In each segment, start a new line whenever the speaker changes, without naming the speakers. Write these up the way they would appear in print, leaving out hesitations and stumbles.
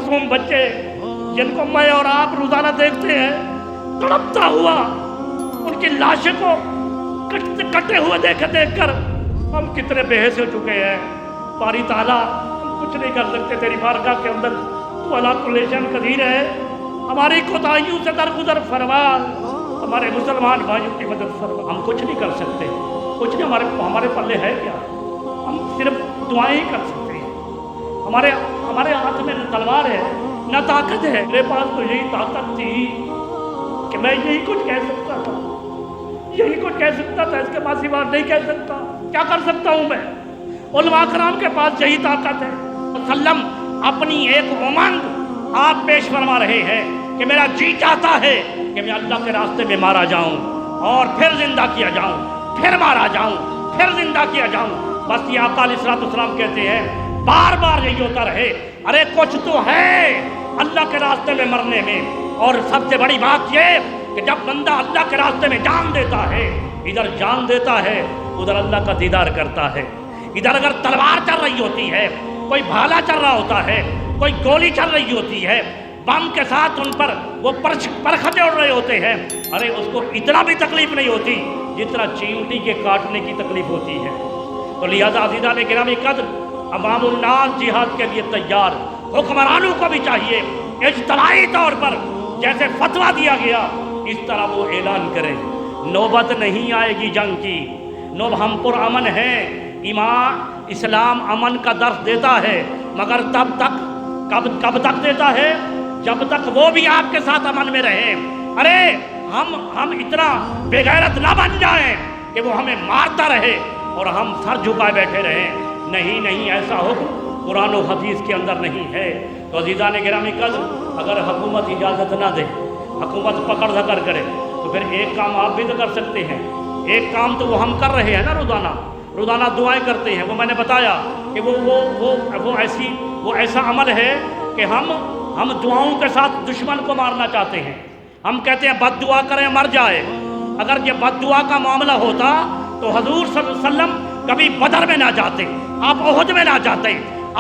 मासूम बच्चे जिनको मैं और आप रोजाना देखते हैं तड़पता हुआ, उनकी लाशों को कटे हुए देख कर हम कितने बेहस हो चुके हैं। बारी ताला हम कुछ नहीं कर सकते, तेरी बारगाह के अंदर तू अला कुल्ली शैइन कदीर है। हमारी कोताहियों से दरगुजर फरमा, हमारे मुसलमान भाइयों की मदद फरमा। हम कुछ नहीं कर सकते, कुछ नहीं, हमारे पल्ले है क्या? हम सिर्फ दुआएं ही कर सकते हैं। हमारे हाथ में न तलवार है न ताकत है। मेरे पास तो यही ताकत थी कि मैं यही कुछ कह सकता था, यही कुछ कह सकता था, इसके बाद सिवा नहीं कह सकता। क्या कर सकता हूँ मैं? उलमा कराम के पास यही ताकत है। वसल्लम अपनी एक उमंग आप पेश फरमा रहे हैं कि मेरा जी चाहता है कि मैं अल्लाह के रास्ते में मारा जाऊं और फिर जिंदा किया जाऊं, फिर मारा जाऊं, फिर जिंदा किया जाऊं। बस ये आका अलैहिस्सलाम कहते हैं बार बार यही होता रहे। अरे कुछ तो है अल्लाह के रास्ते में मरने में। और सबसे बड़ी बात ये कि जब बंदा अल्लाह के रास्ते में जान देता है, इधर जान देता है उधर अल्लाह का दीदार करता है। इधर अगर तलवार चल रही होती है, कोई भाला चल रहा होता है, कोई गोली चल रही होती है, बम के साथ उन पर वो परखचे उड़ रहे होते हैं, अरे उसको इतना भी तकलीफ नहीं होती जितना चींटी के काटने की तकलीफ होती है। तो लिहाजा अज़ीज़ान गिरामी कद्र, अवामुन नास जिहाद के लिए तैयार। हुक्मरानों को भी चाहिए इज्तिमाई तौर पर जैसे फतवा दिया गया इस तरह वो ऐलान करें, नौबत नहीं आएगी जंग की, हम पुरअमन हैं। ईमान इस्लाम अमन का दर्स देता है, मगर तब तक कब तक देता है? जब तक वो भी आपके साथ अमन में रहे। अरे हम इतना बेगैरत ना बन जाएं कि वो हमें मारता रहे और हम सर झुकाए बैठे रहें। नहीं, ऐसा हुक्म कुरान और हदीस के अंदर नहीं है। तो अज़ीज़ान गिरामी कद्र, अगर हुकूमत इजाज़त ना दे, हुकूमत पकड़ धकड़ करे, तो फिर एक काम आप भी तो कर सकते हैं। एक काम तो वो हम कर रहे हैं ना, रोज़ाना दुआएं करते हैं। वो मैंने बताया कि वो ऐसा अमल है कि हम दुआओं के साथ दुश्मन को मारना चाहते हैं। हम कहते हैं बद दुआ करें मर जाए। अगर ये बद दुआ का मामला होता तो हजूर सल्लल्लाहु अलैहि वसल्लम कभी बदर में ना जाते, आप ओहद में ना जाते,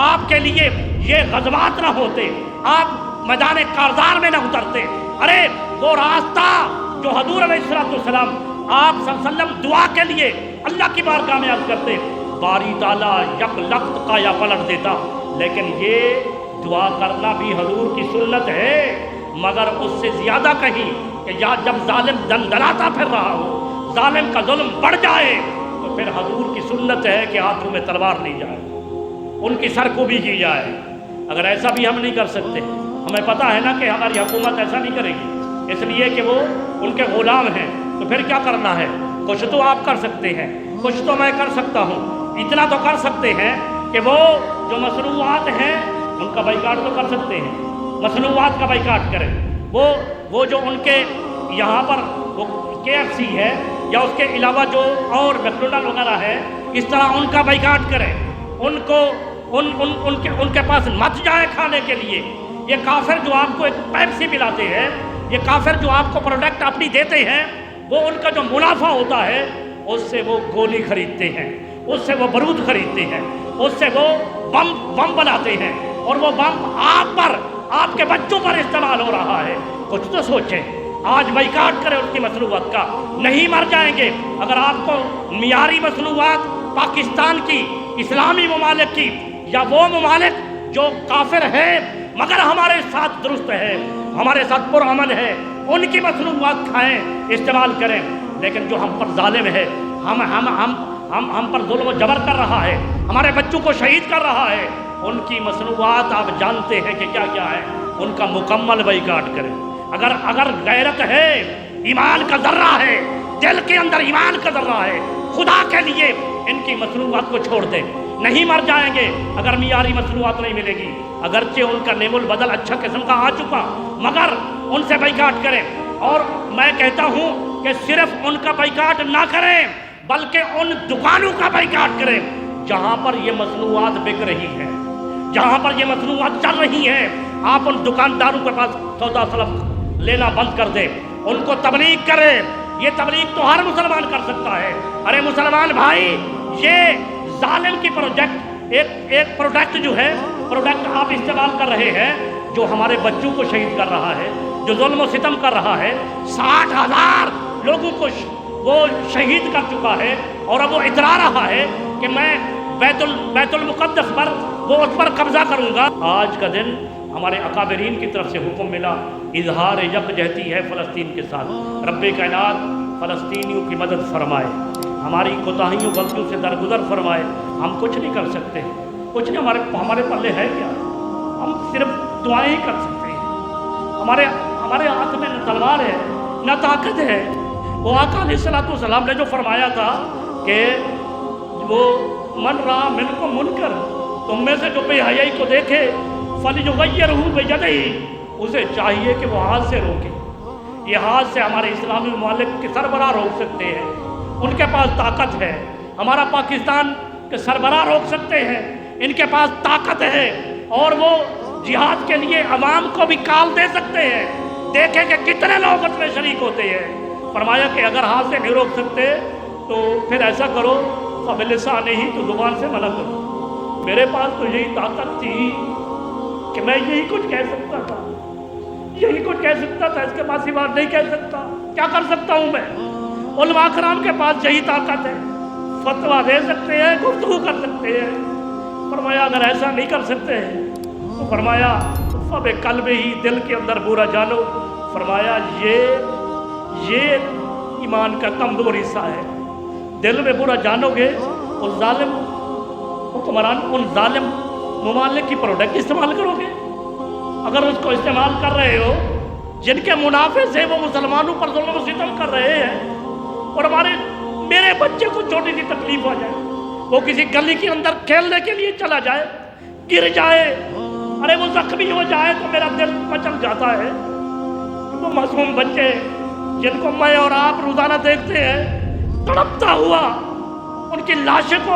आपके लिए ये गज़वात ना होते, आप मैदान कारज़ार में ना उतरते। अरे वो रास्ता जो हजूर अलैहिस्सलाम आप सल्लल्लाहु अलैहि वसल्लम दुआ के लिए अल्लाह की बारगाह में अर्ज़ करते, बारी ताला यक लख्त का या पलट देता। लेकिन ये दुआ करना भी हजूर की सुन्नत है, मगर उससे ज़्यादा कहीं कि या जब जालिम दंदलाता फिर रहा हो, जालिम का जुल्म बढ़ जाए, तो फिर हजूर की सुन्नत है कि हाथों में तलवार ली जाए, उनकी सरकोबी की जाए। अगर ऐसा भी हम नहीं कर सकते, हमें पता है ना कि हमारी हुकूमत ऐसा नहीं करेगी, इसलिए कि वो उनके ग़ुलाम हैं। तो फिर क्या करना है? कुछ तो आप कर सकते हैं, कुछ तो मैं कर सकता हूँ। इतना तो कर सकते हैं कि वो जो मसनूआत हैं उनका बाइकाट तो कर सकते हैं, मसनूआत का बाइकाट करें। वो जो उनके यहाँ पर वो KFC है या उसके अलावा जो और मैकडोनल्ड वगैरह है, इस तरह उनका बाइकाट करें। उनको उनके पास मत जाए खाने के लिए। ये काफिर जो आपको एक पेप्सी पिलाते हैं, ये काफिर जो आपको प्रोडक्ट अपनी देते हैं, वो उनका जो मुनाफा होता है उससे वो गोली खरीदते हैं, उससे वो बारूद खरीदते हैं, उससे वो बम बनाते हैं, और वो बम आप पर, आपके बच्चों पर इस्तेमाल हो रहा है। कुछ तो सोचें। आज बाइकाट करें उसकी मसनूआत का, नहीं मर जाएंगे। अगर आपको मियारी मसनूआत पाकिस्तान की, इस्लामी ममालिक की, या वो ममालिक जो काफिर है मगर हमारे साथ दुरुस्त है, हमारे साथ पुरअमन है, उनकी मसनूआत खाएं, इस्तेमाल करें। लेकिन जो हम पर जालिम है, हम पर जुल्म जबर कर रहा है, हमारे बच्चों को शहीद कर रहा है, उनकी मसनूआत आप जानते हैं कि क्या क्या है, उनका मुकम्मल बाइकाट करें। अगर गैरत है, ईमान का जर्रा है, दिल के अंदर ईमान का जर्रा है, खुदा के लिए इनकी मसनूआत को छोड़ दें। नहीं मर जाएंगे अगर मियारी मसनूआत नहीं मिलेगी। अगरचे उनका नेमुल बदल अच्छा किस्म का आ चुका, मगर उनसे बाइकाट करें। और मैं कहता हूँ कि सिर्फ उनका बाइकाट ना करें, बल्कि उन दुकानों का बाइकाट करें जहाँ पर ये मसनूआत बिक रही है, जहाँ पर ये मसनूआत चल रही है। आप उन दुकानदारों के पास सौदा सलफ लेना बंद कर दें, उनको तबलीग करें। ये तबलीग तो हर मुसलमान कर सकता है। अरे मुसलमान भाई, ये जालिम की प्रोडक्ट, एक प्रोडक्ट जो है, प्रोडक्ट आप इस्तेमाल कर रहे हैं, जो हमारे बच्चों को शहीद कर रहा है, जो जुल्म और सितम कर रहा है, 60,000 लोगों को वो शहीद कर चुका है और अब वो इतरा रहा है कि मैं बैतुल मुक़द्दस पर वो उस पर कब्ज़ा करूँगा। आज का दिन हमारे अकाबरीन की तरफ से हुक्म मिला, इजहार यकजहती है फ़लस्तीन के साथ। रब्बे कायनात फ़लस्तीनियों की मदद फरमाए, हमारी कोताहियों गलतियों से दरगुजर फरमाए। हम कुछ नहीं कर सकते, कुछ नहीं, हमारे पल्ले है क्या? हम सिर्फ दुआएं ही कर सकते हैं। हमारे हाथ में न तलवार है न ताकत है। वो आका अलैहिस्सलाम ने जो फरमाया था कि वो मन रहा मिनको मुनकर, तुम में से जो बेहयाई को देखे फलियुग़य्यिरहू बियदिही, उसे चाहिए कि वो हाथ से रोके। ये हाथ से हमारे इस्लामी ममालिक के सरबराह रोक सकते हैं, उनके पास ताकत है। हमारा पाकिस्तान के सरबराह रोक सकते हैं, इनके पास ताकत है। और वो जिहाद के लिए अवाम को भी काल दे सकते हैं। देखें कि कितने लोग उसमें शरीक होते हैं। फरमाया कि अगर हाथ से नहीं रोक सकते तो फिर ऐसा करो, फ़बिलिसानी ही, तो ज़ुबान से मना करो। मेरे पास तो यही ताकत थी कि मैं यही कुछ कह सकता था, यही कुछ कह सकता था, इसके बाद सिवा नहीं कह सकता। क्या कर सकता हूँ मैं? उलमा कराम के पास यही ताकत है, फतवा दे सकते हैं, गुफ्तगू कर सकते हैं। फरमाया अगर ऐसा नहीं कर सकते तो फरमाया फ़ब क़ल्ब ही, दिल के अंदर बुरा जानो। फरमाया ये ईमान का कमज़ोर हिस्सा है। दिल में बुरा जानोगे, उस जालिम हुक्मरान, उन जालिम ममालिक की प्रोडक्ट इस्तेमाल करोगे। अगर उसको इस्तेमाल कर रहे हो, जिनके मुनाफे से वो मुसलमानों पर जुल्म और सितम कर रहे हैं, और मेरे बच्चे को छोटी सी तकलीफ हो जाए, वो किसी गली के अंदर खेलने के लिए चला जाए, गिर जाए, अरे वो जख्मी हो जाए तो मेरा दिल मचल जाता है। वो मासूम बच्चे जिनको मैं और आप रोज़ाना देखते हैं तड़पता हुआ, उनकी लाशों को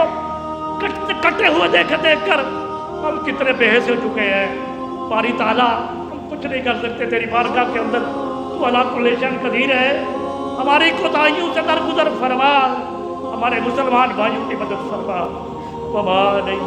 कटे हुए देख कर हम कितने बेहस हो चुके हैं। बारी ताला हम कुछ नहीं कर सकते, तेरी बारगाह के अंदर तू अला कुल्ली शैइन कदीर है। हमारी कोताहियों से दरगुजर फरमा, हमारे मुसलमान भाइयों की मदद फरमा। वमा नहीं